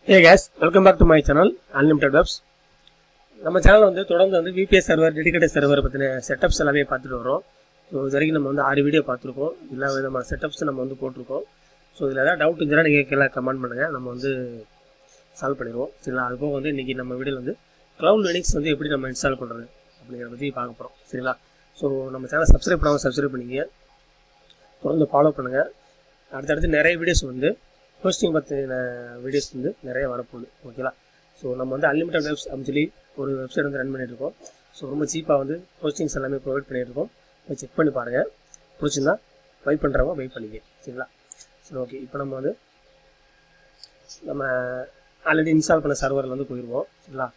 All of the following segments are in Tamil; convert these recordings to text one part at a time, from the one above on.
Hey guys, welcome back to my channel Unlimited Webs. நம்ம சேனல் வந்து தொடர்ந்து வந்து VPS சர்வர், டெடிகேட்டட் சர்வர் பற்றின செட்டப்ஸ் எல்லாமே பார்த்துட்டு வரோம். ஸோ இது வரைக்கும் நம்ம வந்து 6 வீடியோ பார்த்துருக்கோம். எல்லா விதமான செட்டப்ஸ் நம்ம வந்து போட்டிருக்கோம். ஸோ இதில் ஏதாவது டவுட் இருந்தால் நீங்கள் கீழே கமெண்ட் பண்ணுங்கள், நம்ம வந்து சால்வ் பண்ணிடுவோம். சரிங்களா? அதுபோக வந்து இன்றைக்கி நம்ம வீடியோவில் வந்து க்ளவுட் லினக்ஸ் வந்து எப்படி நம்ம இன்ஸ்டால் பண்ணுறது அப்படிங்கிறத பற்றி பார்க்க போகிறோம். சரிங்களா? ஸோ நம்ம சேனல் சப்ஸ்கிரைப் பண்ணாமல் சப்ஸ்கிரைப் பண்ணிங்க, தொடர்ந்து ஃபாலோ பண்ணுங்கள். அடுத்தடுத்து நிறைய வீடியோஸ் வந்து ஹோஸ்டிங் பற்றின வீடியோஸ் வந்து நிறைய வரப்போகுது. ஓகேங்களா? ஸோ நம்ம வந்து அன்லிமிட்டட் வெப்ஸ் அப்படின்னு சொல்லி ஒரு வெப்சைட் வந்து ரன் பண்ணிகிட்ருக்கோம். ஸோ ரொம்ப சீப்பாக வந்து ஹோஸ்டிங்ஸ் எல்லாமே ப்ரொவைட் பண்ணிகிட்ருக்கோம். போய் செக் பண்ணி பாருங்கள். பிடிச்சிருந்தா பை பண்ணுறவங்க பை பண்ணிங்க. சரிங்களா? சரி, ஓகே. இப்போ நம்ம வந்து நம்ம ஆல்ரெடி இன்ஸ்டால் பண்ண சர்வரில் வந்து போயிடுவோம். சரிங்களா?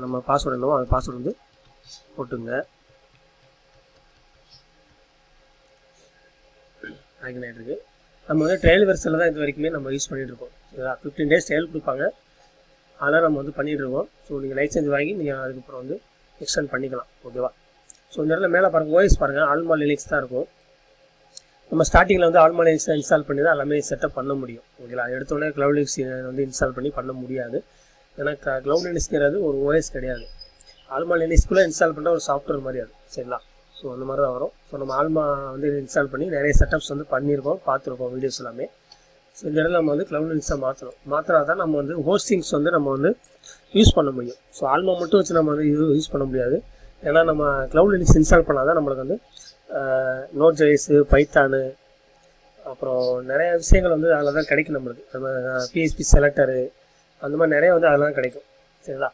நம்ம பாஸ்வேர்டு என்னவோ அந்த பாஸ்வேர்டு வந்து போட்டுங்க. ஆகின் ஆகிட்டுருக்கு. நம்ம வந்து ட்ரையல் வெர்ஷனில் தான் இது வரைக்குமே நம்ம யூஸ் பண்ணிகிட்ருக்கோம். சரிங்களா? 15 days ட்ரையல் கொடுப்பாங்க, அதெல்லாம் நம்ம வந்து பண்ணிகிட்ருக்கோம். ஸோ நீங்கள் லைசன்ஸ் வாங்கி நீங்கள் அதுக்கப்புறம் வந்து எக்ஸ்டெண்ட் பண்ணிக்கலாம். ஓகேவா? ஸோ இந்த இடத்துல மேலே பாருங்கள், ஓஎஸ் பாருங்கள், ஆல்மா லினக்ஸ் தான் இருக்கும். நம்ம ஸ்டார்டிங்கில் வந்து ஆல்மா லினக்ஸ் இன்ஸ்டால் பண்ணி தான் எல்லாமே செட்டப் பண்ண முடியும். ஓகேங்களா? எடுத்தோடனே க்ளவுட் லினக்ஸ் வந்து இன்ஸ்டால் பண்ண முடியாது. ஏன்னா க்ளவுட் லினக்ஸ்ங்கிறது ஒரு ஓஎஸ் கிடையாது. ஆல்மா லினக்ஸ்குள்ளே இன்ஸ்டால் பண்ணுற ஒரு சாஃப்ட்வேர் மாதிரி அது. சரிங்களா? ஸோ அந்த மாதிரி தான் வரும். ஸோ நம்ம ஆல்மா வந்து இன்ஸ்டால் பண்ணி நிறைய செட்டப்ஸ் வந்து பண்ணியிருக்கோம், பார்த்துருக்கோம் வீடியோஸ் எல்லாமே. ஸோ இந்த இடத்துல நம்ம வந்து க்ளவுட் லினக்ஸை மாற்றினா தான் நம்ம வந்து ஹோஸ்டிங்ஸ் வந்து நம்ம வந்து யூஸ் பண்ண முடியும். ஸோ ஆல்மா மட்டும் வச்சு நம்ம வந்து யூஸ் பண்ண முடியாது. ஏன்னா நம்ம க்ளவுட் லினக்ஸ் இன்ஸ்டால் பண்ணால் தான் நம்மளுக்கு வந்து நோட்.js, பைத்தானு, அப்புறம் நிறைய விஷயங்கள் வந்து அதில் தான் கிடைக்கும் நம்மளுக்கு. நம்ம PHP செலக்டரு அந்த மாதிரி நிறைய வந்து அதெல்லாம் கிடைக்கும். சரிங்களா?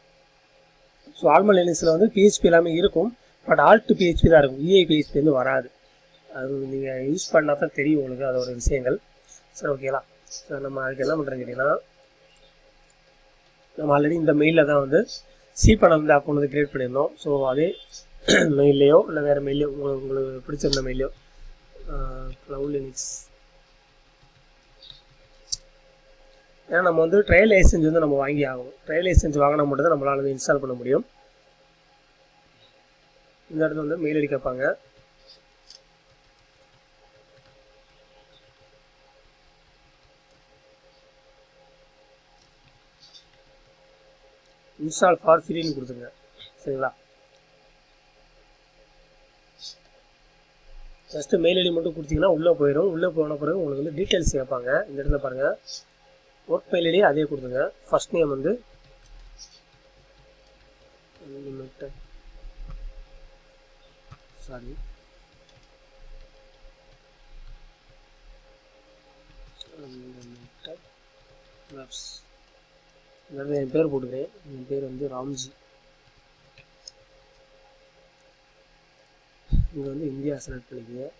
ஸோ ஆல்மா லினக்ஸில் வந்து PHP எல்லாமே இருக்கும், பட் ஆல்ட் PHP தான் இருக்கும். EI PHP வந்து வராது. அது நீங்கள் யூஸ் பண்ணால் தான் தெரியும் உங்களுக்கு அதோட விஷயங்கள். சரி, ஓகேங்களா? ஸோ நம்ம அதுக்கு என்ன பண்ணுறோன்னு கேட்டிங்கன்னா, நம்ம ஆல்ரெடி இந்த மெயிலில் தான் வந்து C-Panel வந்து அக்கௌண்ட் வந்து க்ரியேட் பண்ணியிருந்தோம். ஸோ அதே மெயிலையோ இல்லை வேறு மெயிலையோ உங்களுக்கு பிடிச்சிருந்த மெயிலையோ க்ளவுட் லினக்ஸ், ஏன்னா நம்ம வந்து ட்ரையல் லைசன்ஸ் வந்து நம்ம வாங்கி ஆகும். ட்ரையல் லைசன்ஸ் வாங்கினா மட்டும் தான் நம்மளால் வந்து இன்ஸ்டால் பண்ண முடியும். இந்த இடத்துல வந்து மெயில் ஐடி கேட்பாங்க. இன்ஸ்டால் ஃபார் ஃப்ரீன்னு கொடுத்துங்க. சரிங்களா? ஃபஸ்ட்டு மெயில் ஐடி மட்டும் கொடுத்தீங்கன்னா உள்ளே போயிடும். உள்ளே போன பிறகு உங்களுக்கு வந்து டீட்டெயில்ஸ் கேட்பாங்க. இந்த இடத்துல பாருங்கள், ஒர்க் மெயில் ஐடி அதே கொடுத்துங்க. ஃபஸ்ட் நேம் வந்து வெப்ஸ். என் பேர் போட்டுக்கிறேன். என் பேர் வந்து ராம்ஜி. இங்கே வந்து இந்தியா செலக்ட் பண்ணிக்கங்க.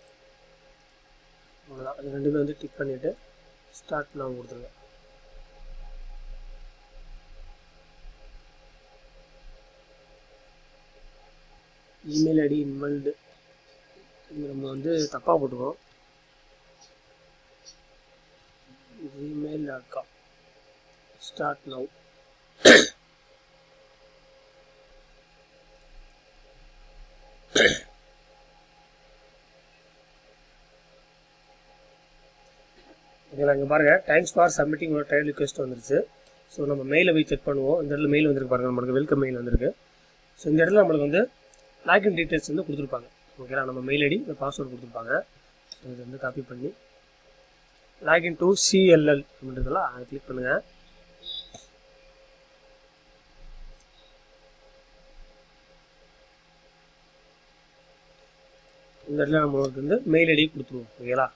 அவ்வளோதான். அது ரெண்டுமே வந்து டிக் பண்ணிவிட்டு ஸ்டார்ட் நான் கொடுத்துருங்க. இமெயில் ஐடி இன்வெல்டு நம்ம வந்து தப்பாக போட்டுக்கோம். gmail.com start now. ஓகேங்களா? இங்கே பாருங்கள், தேங்க்ஸ் ஃபார் சப்மிட்டிங் ஒரு ட்ரையல் ரிக்வெஸ்ட் வந்துருச்சு. ஸோ நம்ம மெயிலை போய் செக் பண்ணுவோம். இந்த இடத்துல மெயில் வந்துருக்கு பாருங்கள், நம்மளுக்கு வெல்கம் மெயில் வந்திருக்கு. ஸோ இந்த இடத்துல நம்மளுக்கு வந்து லாகின் டீட்டெயில்ஸ் வந்து கொடுத்துருப்பாங்க. ஓகேங்களா? நம்ம மெயில் ஐடி, இந்த பாஸ்வேர்டு கொடுத்துருப்பாங்க. ஸோ இது வந்து காப்பி பண்ணி லாகின் டு CLL அப்படின்றதெல்லாம் அதை கிளிக் பண்ணுங்கள். இந்த இடத்துல நம்மளுக்கு வந்து மெயில் ஐடி கொடுத்துருவோம். ஓகேங்களா?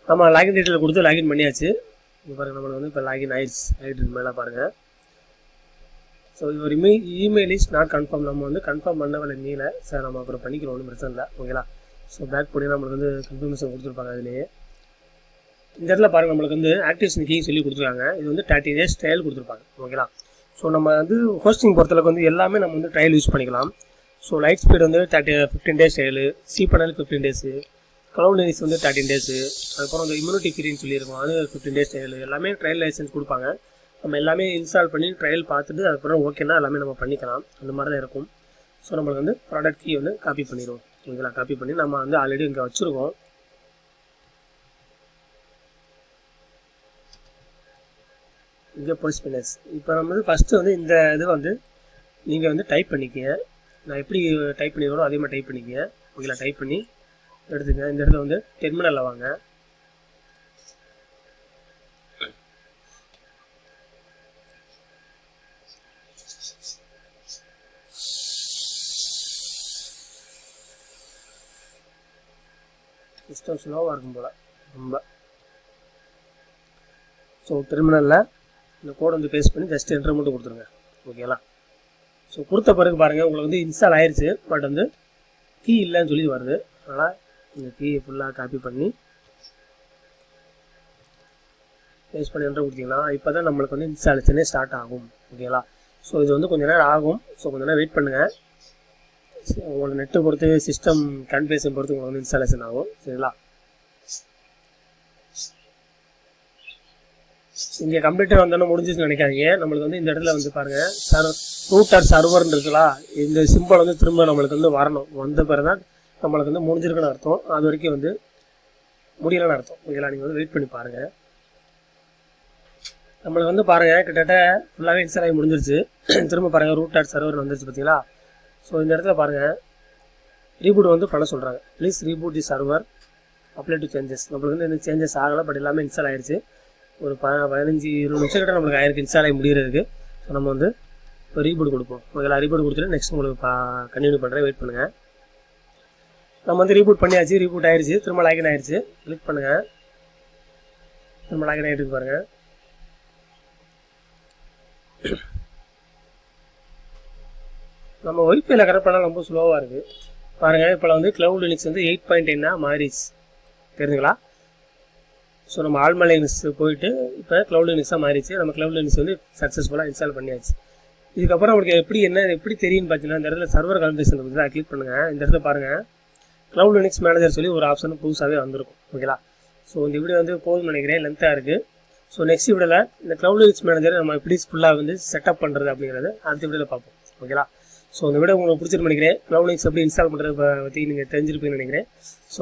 நம்ம லாகின் டீட்டெயில் கொடுத்து லாகின் பண்ணியாச்சு. இப்போ பாருங்கள், நம்மளுக்கு வந்து இப்போ லாகின் ஆகிட்டு மேலே பாருங்கள். ஸோ ஒரு இமெயில் இஸ் நாட் கன்ஃபார்ம். நம்ம வந்து கன்ஃபார்ம் பண்ணவில்லை மெயிலை. சார் நம்ம அப்புறம் பண்ணிக்கிறோம், ஒன்றும் பிரச்சனை இல்லை. ஓகேங்களா? ஸோ பேக் பண்ணி நம்மளுக்கு வந்து கன்ஃபர்மேஷன் கொடுத்துருப்பாங்க. அதுலேயே இந்த இடத்துல பாருங்கள், நம்மளுக்கு வந்து ஆக்டிவேஷன் கீ சொல்லி கொடுத்துருக்காங்க. இது வந்து 30 days ட்ரையல் கொடுத்துருப்பாங்க. ஓகேங்களா? ஸோ நம்ம வந்து ஹோஸ்டிங் பொறுத்தளவுக்கு வந்து எல்லாமே நம்ம வந்து ட்ரையல் யூஸ் பண்ணிக்கலாம். ஸோ லைட் ஸ்பீட் வந்து 15 days trial, C-Panel 15 days, cloud Linux வந்து 13 டேஸு. அதுக்கப்புறம் அந்த இம்யூனிட்டி ஃப்ரீன்னு சொல்லியிருக்கோம், அது 15 டேஸ் ட்ரையல். எல்லாமே ட்ரையல் லைசன்ஸ் கொடுப்பாங்க. நம்ம எல்லாமே இன்ஸ்டால் பண்ணி ட்ரையல் பார்த்துட்டு அதுக்கப்புறம் ஓகேனா எல்லாமே நம்ம பண்ணிக்கலாம். அந்த மாதிரி தான் இருக்கும். ஸோ நம்மளுக்கு வந்து ப்ராடக்ட் கீ வந்து காப்பி பண்ணிடுவோம். ஓகேங்களா? காப்பி பண்ணி நம்ம வந்து ஆல்ரெடி இங்கே வச்சுருக்கோம். இங்கே போஸ்ட் பினஸ். இப்போ நம்ம வந்து ஃபஸ்ட்டு வந்து இந்த இது வந்து நீங்கள் வந்து டைப் பண்ணிக்கங்க. நான் எப்படி டைப் பண்ணிடுறோம் அதே மாதிரி டைப் பண்ணிக்கங்க. ஓகேங்களா? டைப் பண்ணி எடுத்துங்க. இந்த இடத்துல வந்து டெர்மினலில் வாங்க. சிஸ்டம் ஸ்லோவாக இருக்கும் போல் ரொம்ப. ஸோ டெர்மினலில் இந்த கோட் வந்து பேஸ்ட் பண்ணி ஜஸ்ட் என்ட்ரு மட்டும் கொடுத்துருங்க. ஓகேங்களா? ஸோ கொடுத்த பிறகு பாருங்கள் உங்களுக்கு வந்து இன்ஸ்டால் ஆயிடுச்சு. பட் வந்து கீ இல்லைன்னு சொல்லி வருது. அதனால் இந்த கீயை ஃபுல்லாக காப்பி பண்ணி பேஸ்ட் பண்ணி என்ட்ரு கொடுத்தீங்கன்னா இப்போ தான் நம்மளுக்கு வந்து இன்ஸ்டாலேஷனே ஸ்டார்ட் ஆகும். ஓகேங்களா? ஸோ இது வந்து கொஞ்சம் நேரம் ஆகும். ஸோ கொஞ்சம் நேரம் வெயிட் பண்ணுங்கள். உங்களோட நெட்டை பொறுத்து சிஸ்டம் கன்ஃபிகரேஷன் பொறுத்து உங்களுக்கு வந்து இன்ஸ்டாலேஷன் ஆகும். சரிங்களா? இங்கே கம்ப்யூட்டர் வந்தோன்னா முடிஞ்சுன்னு நினைக்காதீங்க. நம்மளுக்கு வந்து இந்த இடத்துல வந்து பாருங்கள் ரூட்டர் சர்வர்னு இருக்குங்களா, இந்த சிம்பிள் வந்து திரும்ப நம்மளுக்கு வந்து வரணும். வந்த பிறகு தான் நம்மளுக்கு வந்து முடிஞ்சிருக்குன்னு அர்த்தம். அது வரைக்கும் வந்து முடியலன்னு அர்த்தம். ஓகேங்களா? நீங்கள் வந்து வெயிட் பண்ணி பாருங்கள். நம்மளுக்கு வந்து பாருங்கள் கிட்டத்தட்ட ஃபுல்லாகவே இன்ஸ்டால் ஆகி முடிஞ்சிருச்சு. திரும்ப பாருங்கள் ரூட்டர் சர்வர் வந்துருச்சு பார்த்தீங்களா? ஸோ இந்த இடத்துல பாருங்கள் ரீபூட் வந்து பண்ண சொல்கிறாங்க. Please reboot the server apply to changes. நம்மளுக்கு வந்து இந்த சேஞ்சஸ் ஆகலை, பட் எல்லாமே இன்ஸ்டால் ஆகிடுச்சு. ஒரு 15-20 நிமிஷம் கிட்ட நம்மளுக்கு ஆயிருக்கு இன்ஸ்டால் ஆகி முடிகிறதுக்கு. ஸோ நம்ம வந்து இப்போ ரீபூட் கொடுப்போம். ஓகேங்களா? ரீபூட் கொடுத்துட்டு நெக்ஸ்ட் உங்களுக்கு கண்டினியூ பண்ணுறேன். வெயிட் பண்ணுங்கள். நம்ம வந்து ரீபூட் பண்ணியாச்சு. ரீபூட் ஆயிடுச்சு. திரும்ப லாகின் ஆயிடுச்சு. கிளிக் பண்ணுங்கள். திரும்ப லாகின் ஆகிட்டு பாருங்கள். நம்ம ஒய்ஃபைல கனெக்ட் பண்ணால் ரொம்ப ஸ்லோவாக இருக்குது பாருங்கள். இப்போ வந்து க்ளவுட் லினக்ஸ் வந்து 8.10 மாறிடுச்சு. தெரிஞ்சுங்களா? ஸோ நம்ம ஆல்மா லினக்ஸ் போயிட்டு இப்போ க்ளவுட் லினக்ஸாக மாறிடுச்சு. நம்ம க்ளவுட் லினக்ஸ் வந்து சக்ஸஸ்ஃபுல்லாக இன்ஸ்டால் பண்ணியாச்சு. இதுக்கப்புறம் உங்களுக்கு எப்படி தெரியும்னு பார்த்தீங்கன்னா இந்த இடத்துல சர்வர் கான்ஃபிகரேஷன் இருக்குது. அதை கிளிக் பண்ணுங்கள். இந்த இடத்துல பாருங்கள் க்ளவுட் லினக்ஸ் மேனேஜர் சொல்லி ஒரு ஆப்ஷன் புதுசாகவே வந்திருக்கும். ஓகேங்களா? ஸோ இந்த வீடியோ வந்து போதும்னு நினைக்கிறேன், லென்த்தாக இருக்குது. ஸோ நெக்ஸ்ட் வீடியோவில் இந்த க்ளவுட் லினக்ஸ் மேனேஜரை நம்ம எப்படி ஃபுல்லாக வந்து செட்டப் பண்ணுறது அப்படிங்கிறது அடுத்த வீடியோவில் பார்ப்போம். ஓகேங்களா? ஸோ இந்த வீடியோ உங்களுக்கு பிடிச்சிருக்கு நினைக்கிறேன். க்ளவுட் லினக்ஸ் எப்படி இன்ஸ்டால் பண்ணுறது பற்றி நீங்கள் தெரிஞ்சிருப்பீங்கன்னு நினைக்கிறேன். ஸோ